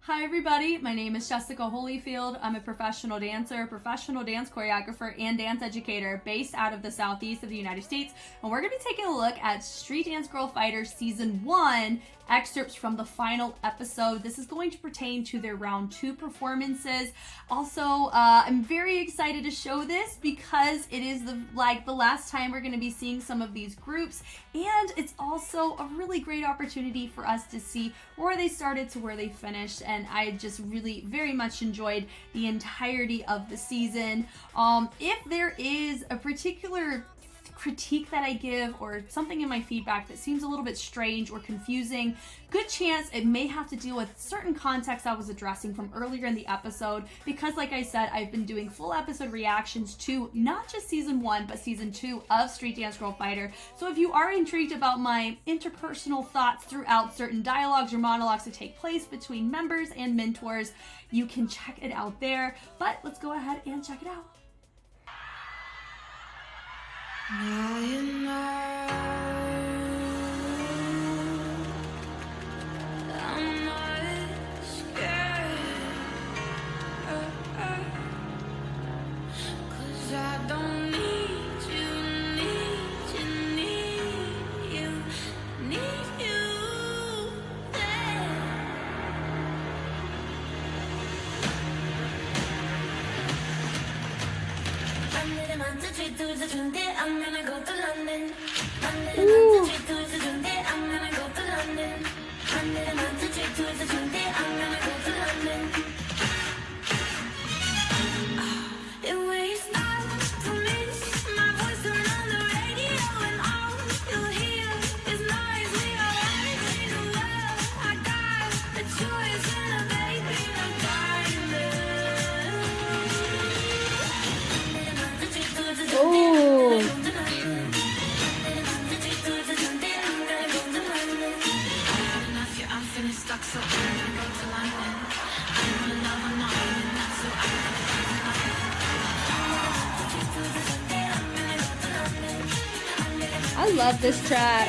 Hi everybody, my name is Jessica Holyfield. I'm a professional dancer, professional dance choreographer, and dance educator based out of the southeast of the United States. And we're going to be taking a look at Street Dance Girl Fighter Season 1 excerpts from the final episode. This is going to pertain to their round 2 performances. Also, I'm very excited to show this because it is the last time we're going to be seeing some of these groups, and it's also a really great opportunity for us to see where they started to where they finished. And I just really very much enjoyed the entirety of the season. If there is a particular critique that I give or something in my feedback that seems a little bit strange or confusing, good chance it may have to deal with certain context I was addressing from earlier in the episode, because like I said, I've been doing full episode reactions to not just season 1 but season 2 of Street Dance Girl Fighter. So if you are intrigued about my interpersonal thoughts throughout certain dialogues or monologues that take place between members and mentors, you can check it out there. But let's go ahead and check it out. Now you know I'm not scared, 'cause I don't need you, need you there. I'm gonna go to London. I love this track.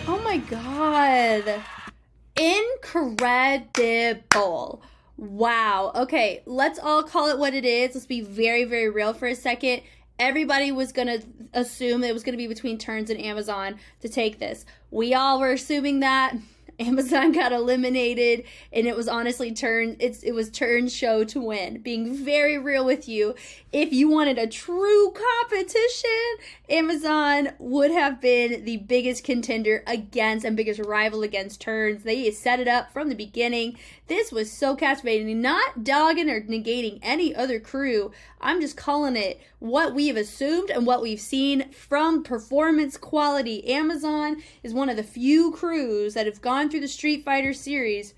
Oh my god. Incredible. Wow. Okay, let's all call it what it is. Let's be very, very real for a second. Everybody was going to assume it was going to be between Turns and Amazon to take this. We all were assuming that. Amazon got eliminated, and it was honestly it was Turn's show to win. Being very real with you, if you wanted a true competition, Amazon would have been the biggest contender against and biggest rival against Turns. They set it up from the beginning. This was so captivating, not dogging or negating any other crew. I'm just calling it what we have assumed and what we've seen from performance quality. Amazon is one of the few crews that have gone through the Street Fighter series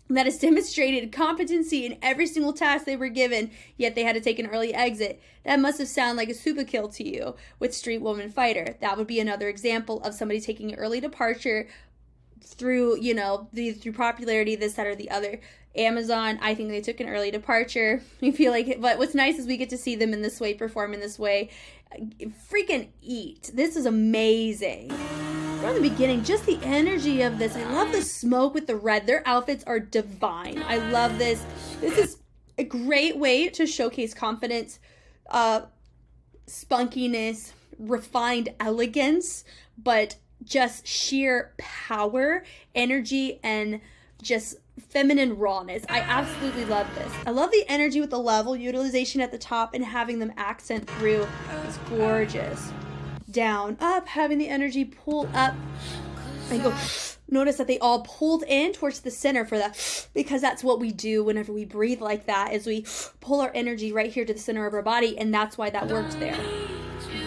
that has demonstrated competency in every single task they were given, yet they had to take an early exit. That must have sounded like a super kill to you with Street Woman Fighter. That would be another example of somebody taking an early departure through, through popularity, this, that, or the other. Amazon, I think they took an early departure. We feel like, but what's nice is we get to see them in this way, perform in this way. Freaking eat. This is amazing. From the beginning, just the energy of this. I love the smoke with the red. Their outfits are divine. I love this. This is a great way to showcase confidence, spunkiness, refined elegance, but just sheer power, energy, and just feminine rawness. I absolutely love this. I love the energy with the level utilization at the top and having them accent through is gorgeous. Down, up, having the energy pull up and go. Notice that they all pulled in towards the center for that, because that's what we do whenever we breathe like that, is we pull our energy right here to the center of our body, and that's why that worked there.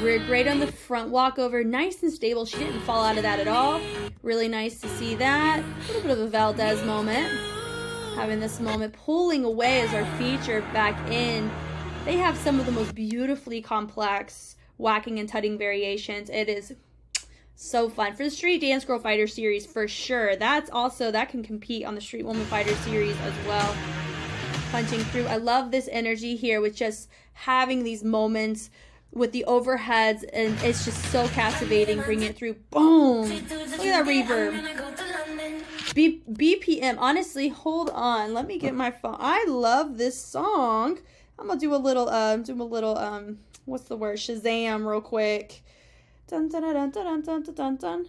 We're great on the front walkover, nice and stable. She didn't fall out of that at all. Really nice to see that. A little bit of a Valdez moment. Having this moment pulling away as our feature back in. They have some of the most beautifully complex whacking and tutting variations. It is so fun. For the Street Dance Girl Fighter series, for sure. That can compete on the Street Woman Fighter series as well. punching through. I love this energy here with just having these moments with the overheads, and it's just so captivating. Bring it through. Boom. Look at that reverb. BPM. Honestly, hold on. Let me get my phone. I love this song. I'm gonna do a little what's the word? Shazam real quick. Dun dun dun dun dun dun dun dun.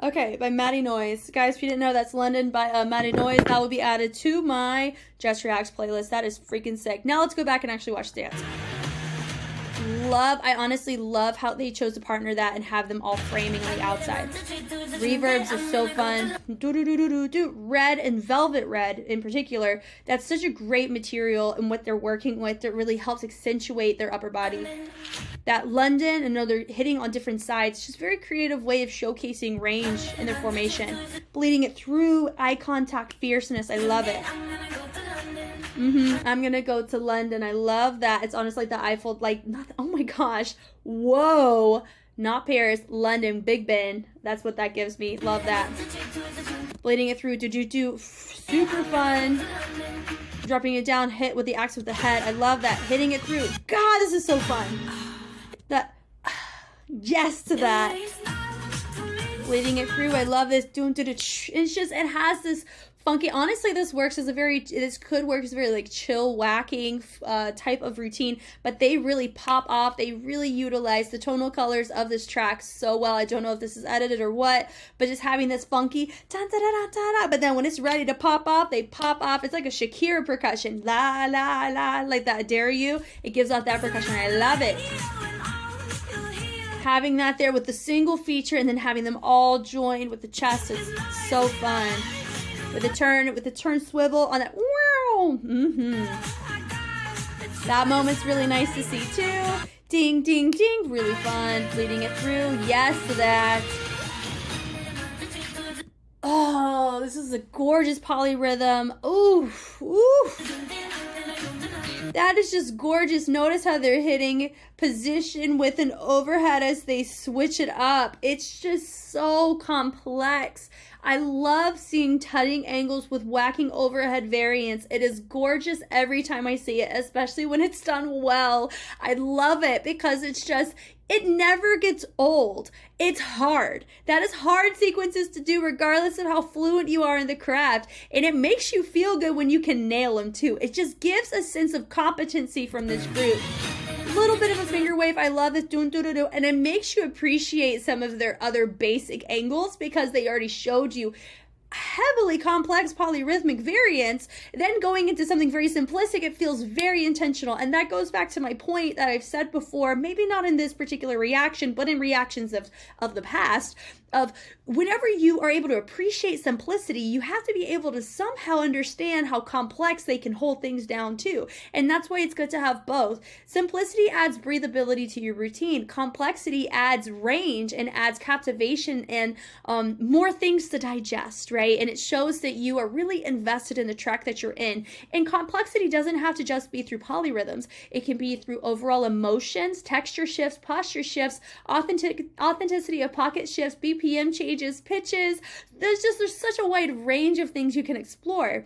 Okay, by Maddie Noise. Guys, if you didn't know, that's London by Maddie Noise. That will be added to my Just Reacts playlist. That is freaking sick. Now let's go back and actually watch the dance. I honestly love how they chose to partner that and have them all framing on the outside. Reverbs are so fun. Red and velvet red in particular. That's such a great material, and what they're working with that really helps accentuate their upper body. That London, and they're hitting on different sides. Just very creative way of showcasing range in their formation. Bleeding it through, eye contact, fierceness. I love it. I'm gonna go to London. I love that. It's honestly like the Eiffel, like, not, oh my gosh. Whoa. Not Paris, London, Big Ben. That's what that gives me. Love that. Bleeding it through, super fun. Dropping it down, hit with the axe with the head. I love that. Hitting it through. God, this is so fun. That, yes to that. Bleeding it through. I love this. It's just, it has this funky. Honestly, this could work as a very like chill whacking type of routine, but they really pop off. They really utilize the tonal colors of this track so well. I don't know if this is edited or what, but just having this funky da da da da da, but then when it's ready to pop off, they pop off. It's like a Shakira percussion, la la la, like that. I Dare You. It gives off that percussion. I love it. Having that there with the single feature and then having them all joined with the chest is so fun. With the turn swivel on that. That moment's really nice to see too. Ding, ding, ding. Really fun. Bleeding it through. Yes to that. Oh, this is a gorgeous polyrhythm. Ooh, ooh. That is just gorgeous. Notice how they're hitting position with an overhead as they switch it up. It's just so complex. I love seeing tutting angles with whacking overhead variants. It is gorgeous every time I see it, especially when it's done well. I love it because it never gets old. It's hard. That is hard sequences to do regardless of how fluent you are in the craft. And it makes you feel good when you can nail them too. It just gives a sense of competency from this group. Little bit of a finger wave. I love this. And it makes you appreciate some of their other basic angles because they already showed you heavily complex polyrhythmic variants. Then going into something very simplistic, it feels very intentional. And that goes back to my point that I've said before, maybe not in this particular reaction, but in reactions of the past, of whenever you are able to appreciate simplicity, you have to be able to somehow understand how complex they can hold things down too. And that's why it's good to have both. Simplicity adds breathability to your routine. Complexity adds range and adds captivation and more things to digest, right? And it shows that you are really invested in the track that you're in. And complexity doesn't have to just be through polyrhythms. It can be through overall emotions, texture shifts, posture shifts, authenticity of pocket shifts, BPM changes, pitches. There's such a wide range of things you can explore.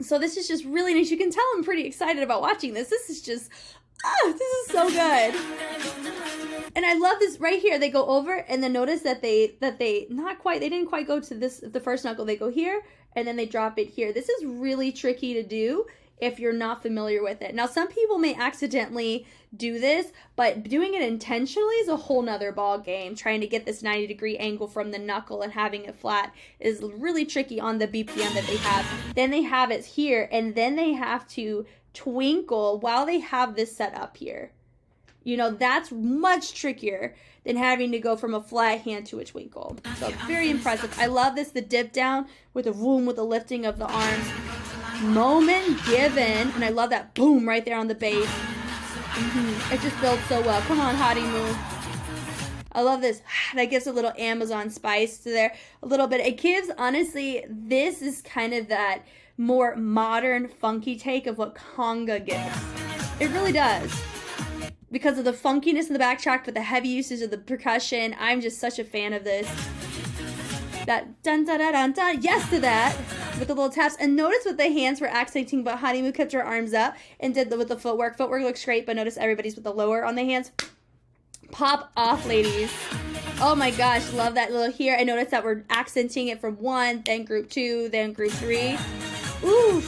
So this is just really nice. You can tell I'm pretty excited about watching this. This is just, this is so good. And I love this right here. They go over and then notice that they didn't quite go to the first knuckle. They go here and then they drop it here. This is really tricky to do if you're not familiar with it. Now, some people may accidentally do this, but doing it intentionally is a whole nother ball game. Trying to get this 90-degree angle from the knuckle and having it flat is really tricky on the BPM that they have. Then they have it here, and then they have to twinkle while they have this set up here. You know, that's much trickier than having to go from a flat hand to a twinkle. So very impressive. I love this, the dip down with the boom, with the lifting of the arms. Moment given, and I love that boom right there on the bass. It just builds so well. Come on, Hottie, move. I love this. That gives a little Amazon spice to there. A little bit. It gives, honestly, this is kind of that more modern, funky take of what conga gives. It really does. Because of the funkiness in the backtrack, but the heavy usage of the percussion. I'm just such a fan of this. that dun dun dun dun dun, yes to that, with the little taps. And notice with the hands we're accenting, but Honeymoon kept her arms up and did with the footwork. Footwork looks great, but notice everybody's with the lower on the hands. Pop off, ladies. Oh my gosh, love that little here. I noticed that we're accenting it from 1, then group 2, then group 3. Ooh.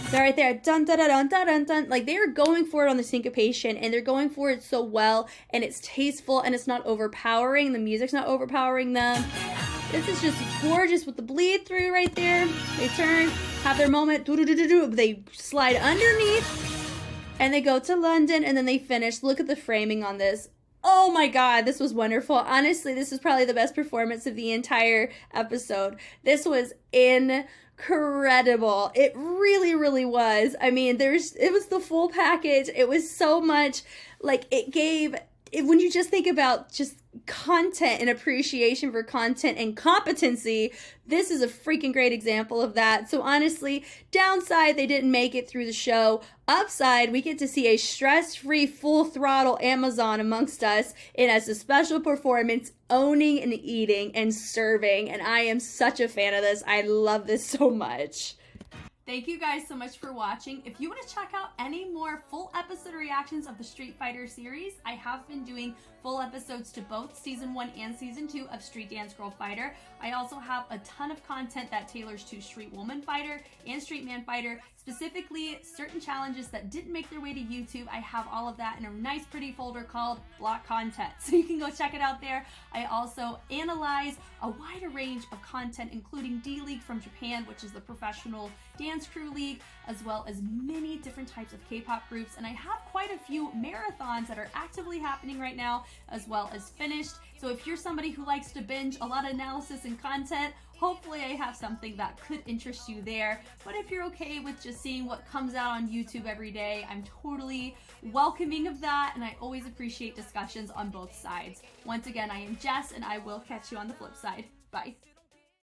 They're right there. Dun dun dun dun dun dun. Like, they are going for it on the syncopation, and they're going for it so well, and it's tasteful, and it's not overpowering. The music's not overpowering them. This is just gorgeous with the bleed through right there. They turn, have their moment. They slide underneath, and they go to London, and then they finish. Look at the framing on this. Oh my god, this was wonderful. Honestly, this is probably the best performance of the entire episode. This was incredible. It really, really was. I mean, it was the full package. It was so much, like, when you just think about just content and appreciation for content and competency, this is a freaking great example of that. So honestly, downside, they didn't make it through the show. Upside, we get to see a stress-free, full throttle Amazon amongst us, and as a special performance, owning and eating and serving. And I am such a fan of this. I love this so much. Thank you guys so much for watching. If you want to check out any more full episode reactions of the Street Fighter series, I have been doing full episodes to both Season 1 and Season 2 of Street Dance Girl Fighter. I also have a ton of content that tailors to Street Woman Fighter and Street Man Fighter, specifically certain challenges that didn't make their way to YouTube. I have all of that in a nice pretty folder called Block Content, so you can go check it out there. I also analyze a wider range of content, including D-League from Japan, which is the professional dance crew league, as well as many different types of K-pop groups, and I have quite a few marathons that are actively happening right now, as well as finished. So if you're somebody who likes to binge a lot of analysis and content, hopefully I have something that could interest you there. But if you're okay with just seeing what comes out on YouTube every day, I'm totally welcoming of that, and I always appreciate discussions on both sides. Once again, I am Jess, and I will catch you on the flip side. Bye.